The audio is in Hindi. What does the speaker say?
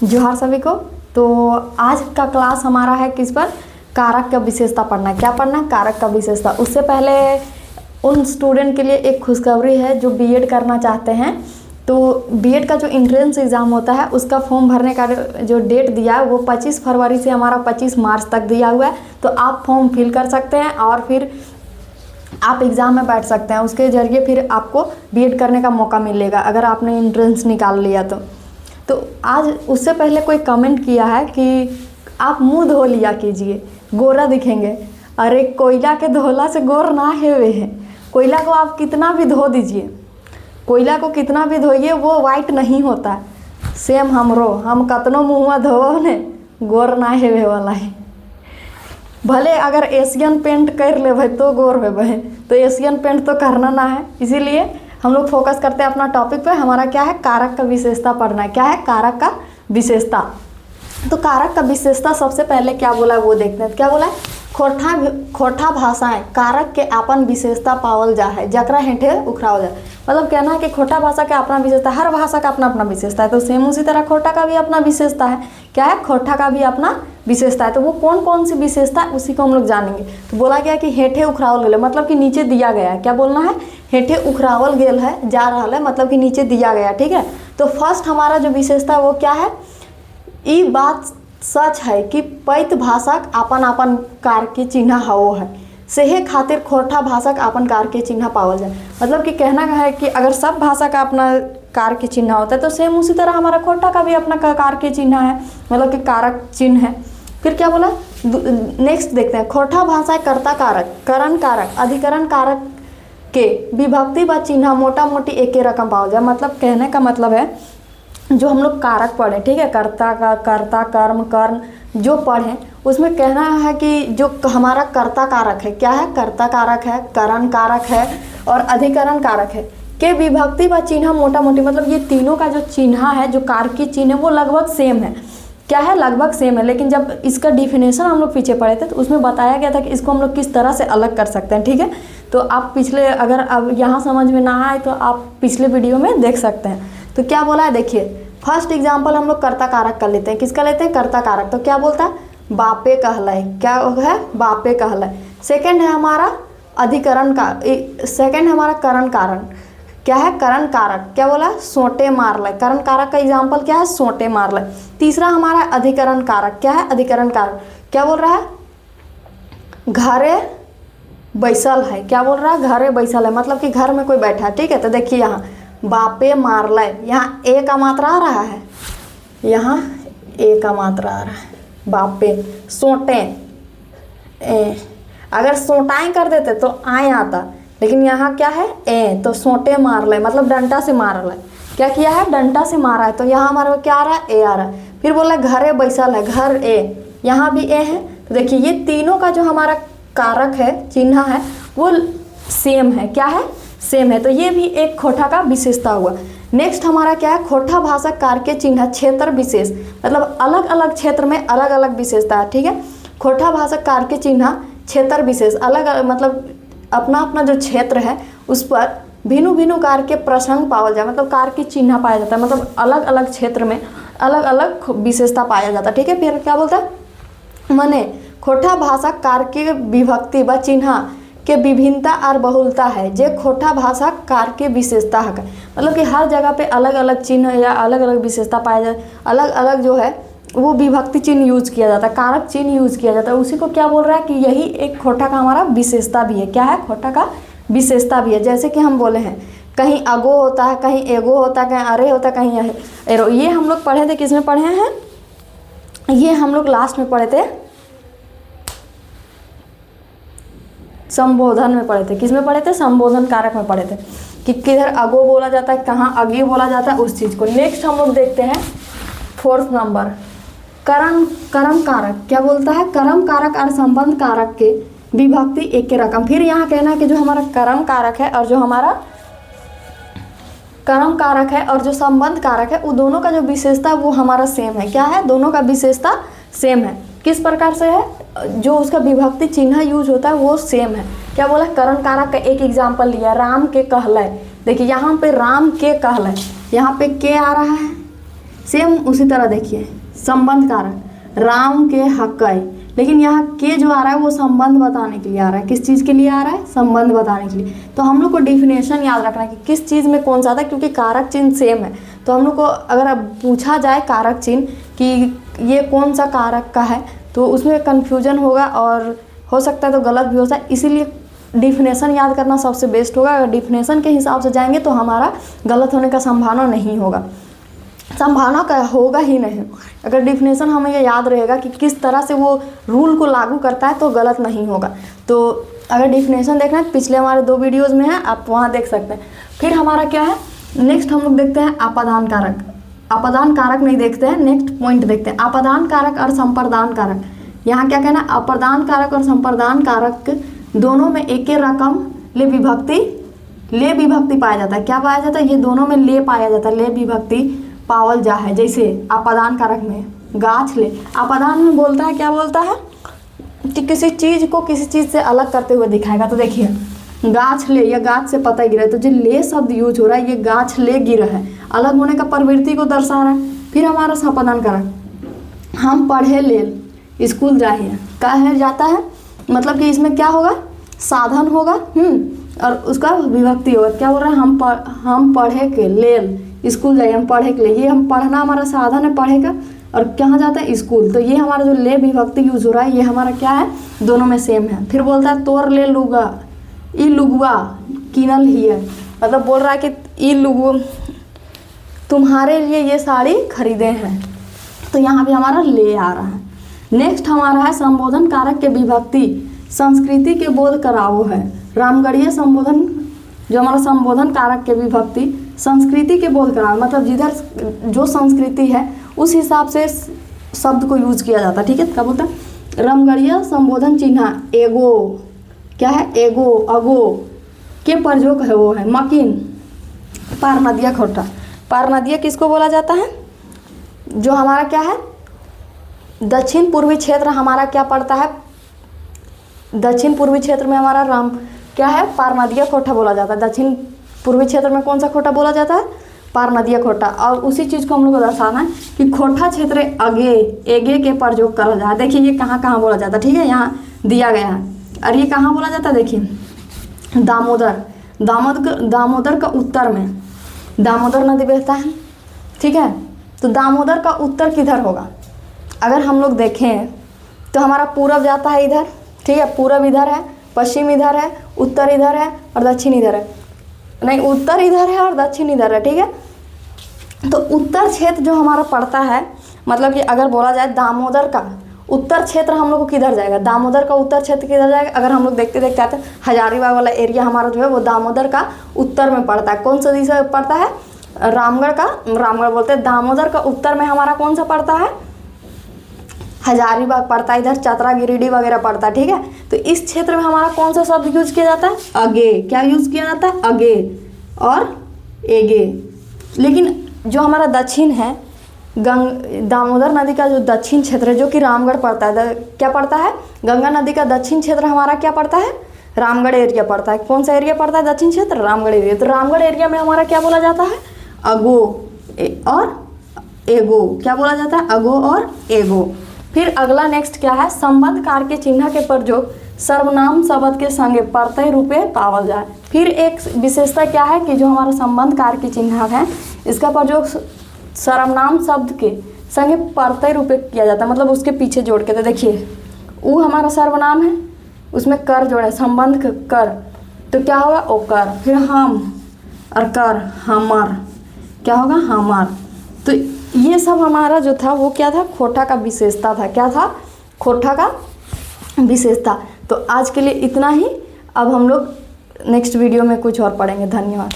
जोहार सभी को। तो आज का क्लास हमारा है किस पर, कारक का विशेषता पढ़ना। क्या पढ़ना है? कारक का विशेषता। उससे पहले उन स्टूडेंट के लिए एक खुशखबरी है जो बीएड करना चाहते हैं। तो बीएड का जो एंट्रेंस एग्ज़ाम होता है उसका फॉर्म भरने का जो डेट दिया है वो 25 फरवरी से हमारा 25 मार्च तक दिया हुआ है। तो आप फॉर्म फिल कर सकते हैं और फिर आप एग्ज़ाम में बैठ सकते हैं। उसके ज़रिए फिर आपको बीएड करने का मौका मिलेगा अगर आपने एंट्रेंस निकाल लिया तो आज उससे पहले कोई कमेंट किया है कि आप मुंह धो लिया कीजिए, गोरा दिखेंगे। अरे कोयला के धोला से गोर ना हुए हैं। कोयला को आप कितना भी धो दीजिए, कोयला को कितना भी धोइए वो वाइट नहीं होता। सेम हम कतनो मुँह धो ने गोर ना हेवे वाला है। भले अगर एशियन पेंट कर ले तो गोर है, तो एशियन पेंट तो करना ना है। इसीलिए हम लोग फोकस करते हैं अपना टॉपिक पे। हमारा क्या है? कारक का विशेषता पढ़ना है। क्या है? कारक का विशेषता। तो कारक का विशेषता सबसे पहले क्या बोला है वो देखते हैं। क्या बोला है? खोटा भाषाएं कारक के अपन विशेषता पावल जा है, जकरा हेठे उखरावल जाए। मतलब कहना है कि खोटा भाषा का अपना विशेषता, हर भाषा का अपना अपना विशेषता है। तो सेम उसी तरह खोटा का भी अपना विशेषता है। क्या है? खोटा का भी अपना विशेषता है। तो वो कौन कौन सी विशेषता है उसी को हम लोग जानेंगे। तो बोला गया कि हेठे उखरावल गेल, मतलब कि नीचे दिया गया है। क्या बोलना है? हेठे उखरावल गेल है, जा रहा है, मतलब कि नीचे दिया गया। ठीक है। तो फर्स्ट हमारा जो विशेषता है वो क्या है? ये बात सच है कि पैत भाषाक आपन आपन कार के चिन्ह हवो है, सेहे खातिर खोटा भाषा का अपन कार के चिन्ह पावल जाए। मतलब कि कहना है कि अगर सब भाषा का अपना कार के चिन्ह होता है तो सेम उसी तरह हमारा खोटा का भी अपना कार के चिन्ह है, मतलब कि कारक चिन्ह है। फिर क्या बोला? नेक्स्ट देखते हैं। खोटा भाषा कर्ता कारक, करण कारक, अधिकरण कारक के विभक्ति व चिन्ह मोटा मोटी एक ही रकम पावल जाए। मतलब कहने का मतलब है जो हम लोग कारक पढ़े, ठीक है, कर्ता का, कर्ता, कर्म, कर्ण जो पढ़ें उसमें कहना है कि जो हमारा कर्ता कारक है, क्या है? कर्ता कारक है, करण कारक है और अधिकरण कारक है के विभक्ति व चिन्ह मोटा मोटी, मतलब ये तीनों का जो चिन्ह है, जो कारकी चिन्ह है वो लगभग सेम है। क्या है? लगभग सेम है। लेकिन जब इसका डिफिनेशन हम लोग पीछे पढ़े थे तो उसमें बताया गया था कि इसको हम लोग किस तरह से अलग कर सकते हैं। ठीक है। तो आप पिछले, अगर अब यहाँ समझ में ना आए तो आप पिछले वीडियो में देख सकते हैं। तो क्या बोला है देखिए, फर्स्ट एग्जाम्पल हम लोग कर्ता कारक कर लेते हैं। किसका लेते हैं? कर्ता कारक। तो क्या बोलता है? बापे कहलाए। क्या है? बापे कहलाए। सेकेंड है हमारा अधिकरण का, सेकेंड है हमारा करण कारण। क्या है? करण कारक। क्या बोला? सोटे मार ले। करण कारक का एग्जाम्पल क्या है? सोटे मार ले। तीसरा हमारा अधिकरण कारक। क्या है? अधिकरण कारक। क्या बोल रहा है? घरे बैसल है। क्या बोल रहा है? घरे बैसल है, मतलब कि घर में कोई बैठा है। ठीक है। तो देखिए यहाँ बापे मार ले, यहाँ ए का मात्रा आ रहा है, यहाँ ए का मात्रा आ रहा है। बापे सोटे, अगर सोटाएं कर देते तो आए आता, लेकिन यहाँ क्या है? ए, तो सोटे मार ले मतलब डंडा से मार ले। क्या किया है? डंडा से मारा है। तो यहाँ हमारे क्या आ रहा है? ए आ रहा है। फिर बोला घरे बैसल है, घर ए, यहाँ भी ए है। तो देखिए ये तीनों का जो हमारा कारक है, चिन्ह है, वो सेम है। क्या है? सेम है। तो ये भी एक खोटा का विशेषता हुआ। नेक्स्ट हमारा क्या है? खोटा भाषा कार के चिन्ह क्षेत्र विशेष, मतलब अलग अलग क्षेत्र में अलग अलग विशेषता है। ठीक है। खोटा भाषा कार के चिन्ह क्षेत्र विशेष, अलग अलग मतलब अपना अपना जो क्षेत्र है उस पर भिन्न भिन्न कार के प्रसंग पावल जाए, मतलब कार की चिन्ह पाया जाता है, मतलब अलग अलग क्षेत्र में अलग अलग विशेषता पाया जाता है। ठीक है। फिर क्या बोलता है? माने खोटा भाषा कार के विभक्ति व चिन्ह के विभिन्नता और बहुलता है, जे खोटा भाषा कार के विशेषता है। मतलब कि हर जगह पे अलग अलग चिन्ह या अलग अलग विशेषता पाया जाए, अलग अलग जो है वो विभक्ति चिन्ह यूज किया जाता है, कारक चिन्ह यूज किया जाता है। उसी को क्या बोल रहा है कि यही एक खोटा का हमारा विशेषता भी है। क्या है? खोटा का विशेषता भी है। जैसे कि हम बोले हैं कहीं अगो होता है, कहीं एगो होता है, कहीं अरे होता है, कहीं एरो। ये हम लोग पढ़े थे, किसमें पढ़े हैं? ये हम लोग लास्ट में पढ़े थे, संबोधन में पढ़े थे। किस में पढ़े थे? संबोधन कारक में पढ़े थे कि किधर अगो बोला जाता है, कहाँ अगे बोला जाता है, उस चीज़ को। नेक्स्ट हम लोग देखते हैं फोर्थ नंबर, कर्म कारक। क्या बोलता है? कर्म कारक और संबंध कारक के विभक्ति एक के रकम। फिर यहाँ कहना है कि जो हमारा कर्म कारक है और जो हमारा कर्म कारक है और जो संबंध कारक है, वो दोनों का जो विशेषता वो हमारा सेम है। क्या है? दोनों का विशेषता सेम है। किस प्रकार से है? जो उसका विभक्ति चिन्ह यूज होता है वो सेम है। क्या बोला? करण कारक का एक एग्जाम्पल लिया, राम के कहलय। देखिए यहाँ पे राम के कहलय, यहाँ पे के आ रहा है, सेम उसी तरह देखिए संबंध कारक राम के हक़, लेकिन यहाँ के जो आ रहा है वो संबंध बताने के लिए आ रहा है। किस चीज़ के लिए आ रहा है? संबंध बताने के लिए। तो हम लोग को डिफिनेशन याद रखना है कि किस चीज़ में कौन सा था, क्योंकि कारक चिन्ह सेम है। तो हम लोग को अगर अब पूछा जाए कारक चिन्ह कि ये कौन सा कारक का है तो उसमें कन्फ्यूजन होगा और हो सकता है तो गलत भी हो सकता है। इसीलिए डिफिनेशन याद करना सबसे बेस्ट होगा। अगर डिफिनेशन के हिसाब से जाएंगे तो हमारा गलत होने का संभावना नहीं होगा, संभावना का होगा ही नहीं। अगर डिफिनेशन हमें ये याद रहेगा कि किस तरह से वो रूल को लागू करता है तो गलत नहीं होगा। तो अगर डिफिनेशन देखना है पिछले हमारे 2 वीडियोज़ में है, आप वहाँ देख सकते हैं। फिर हमारा क्या है, नेक्स्ट हम लोग देखते हैं अपादान कारक। अपादान कारक नहीं देखते हैं, नेक्स्ट पॉइंट देखते हैं अपादान कारक और संप्रदान कारक। यहाँ क्या कहना है, अपादान कारक और संप्रदान कारक दोनों में एक ही रकम ले विभक्ति पाया जाता है। क्या पाया जाता है? ये दोनों में ले पाया जाता है, ले विभक्ति पावल जा है। जैसे अपादान कारक में गाछ ले, अपादान में बोलता है, क्या बोलता है कि किसी चीज़ को किसी चीज़ से अलग करते हुए दिखाएगा। तो देखिए गाछ ले, या गाछ से पता गिरा है, तो जो ले शब्द यूज हो रहा है ये गाछ ले गिरा है, अलग होने का प्रवृत्ति को दर्शा रहा है। फिर हमारा संपादन कारक हम पढ़े ले स्कूल जाइए, कहे जाता है, मतलब कि इसमें क्या होगा, साधन होगा और उसका विभक्ति होगा। क्या बोल रहा है, हम पढ़े के लेल स्कूल जाइए, हम पढ़े के लिए, ये हम पढ़ना हमारा साधन है पढ़े का, और कहाँ जाता है स्कूल। तो ये हमारा जो ले विभक्ति यूज हो रहा है ये हमारा क्या है, दोनों में सेम है। फिर बोलता है तोर ले लुगा, ई लुगवा किनल ही है, मतलब बोल रहा है कि ई लुगु तुम्हारे लिए ये साड़ी खरीदे हैं। तो यहाँ भी हमारा ले आ रहा है। नेक्स्ट हमारा है संबोधन कारक के विभक्ति संस्कृति के बोध कराओ है। रामगढ़ीय संबोधन जो हमारा संबोधन कारक के विभक्ति संस्कृति के बोध कराओ, मतलब जिधर जो संस्कृति है उस हिसाब से शब्द को यूज किया जाता है। ठीक है, क्या बोलता है, रामगढ़ीय संबोधन चिन्ह एगो, क्या है, एगो अगो के प्रयोग है वो है मकीन पार नदिया खोटा। पार नदिया किसको बोला जाता है, जो हमारा क्या है दक्षिण पूर्वी क्षेत्र हमारा क्या पड़ता है, दक्षिण पूर्वी क्षेत्र में हमारा राम क्या है, पार नदिया खोटा बोला जाता है। दक्षिण पूर्वी क्षेत्र में कौन सा खोटा बोला जाता है, पार नदिया खोटा। और उसी चीज़ को हम लोग को दर्शाना है कि खोटा क्षेत्र अगे एगे के प्रयोग करा जाए। देखिए ये कहाँ कहाँ बोला जाता है, ठीक है, यहाँ दिया गया है। और ये कहाँ बोला जाता है, देखिए दामोदर का उत्तर में दामोदर नदी बहता है, ठीक है। तो दामोदर का उत्तर किधर होगा, अगर हम लोग देखें तो हमारा पूरब जाता है इधर, ठीक है, पूरब इधर है, पश्चिम इधर है, उत्तर इधर है और दक्षिण इधर है, नहीं उत्तर इधर है और दक्षिण इधर है, ठीक है। तो उत्तर क्षेत्र जो हमारा पड़ता है, मतलब कि अगर बोला जाए दामोदर का उत्तर क्षेत्र हम लोग को किधर जाएगा, दामोदर का उत्तर क्षेत्र किधर जाएगा। अगर हम लोग देखते देखते आते हैं हजारीबाग वाला एरिया हमारा जो है वो दामोदर का उत्तर में पड़ता है। कौन सा दिशा पड़ता है, रामगढ़ का, रामगढ़ बोलते हैं। दामोदर का उत्तर में हमारा कौन सा पड़ता है, हजारीबाग पड़ता है, इधर चतरा गिरिडीह वगैरह पड़ता है, ठीक है। तो इस क्षेत्र में हमारा कौन सा शब्द यूज किया जाता है, अगे। क्या यूज किया जाता है, अगे और एगे। लेकिन जो हमारा दक्षिण है, दामोदर नदी का जो दक्षिण क्षेत्र है जो कि रामगढ़ पड़ता है, क्या पड़ता है, गंगा नदी का दक्षिण क्षेत्र हमारा क्या पड़ता है, रामगढ़ एरिया पड़ता है। कौन सा एरिया पड़ता है, दक्षिण क्षेत्र, रामगढ़ एरिया। तो रामगढ़ एरिया में हमारा क्या बोला जाता है, अगो और एगो। क्या बोला जाता है, अगो और एगो। फिर अगला नेक्स्ट क्या है, संबंध कार के चिन्ह के प्रयोग सर्वनाम शब्द के संगे प्रत्यय रूपे पावल जाए। फिर एक विशेषता क्या है कि जो हमारा संबंध कार के चिन्ह है इसका प्रयोग सर्वनाम शब्द के संगे प्रत्यय रूपे किया जाता है, मतलब उसके पीछे जोड़ के। तो देखिए वो हमारा सर्वनाम है, उसमें कर जोड़े, संबंध कर, तो क्या होगा, ओ कर। फिर हम और कर, हमर, क्या होगा, हमार। तो ये सब हमारा जो था वो क्या था, खोटा का विशेषता था। क्या था, खोटा का विशेषता। तो आज के लिए इतना ही। अब हम लोग नेक्स्ट वीडियो में कुछ और पढ़ेंगे। धन्यवाद।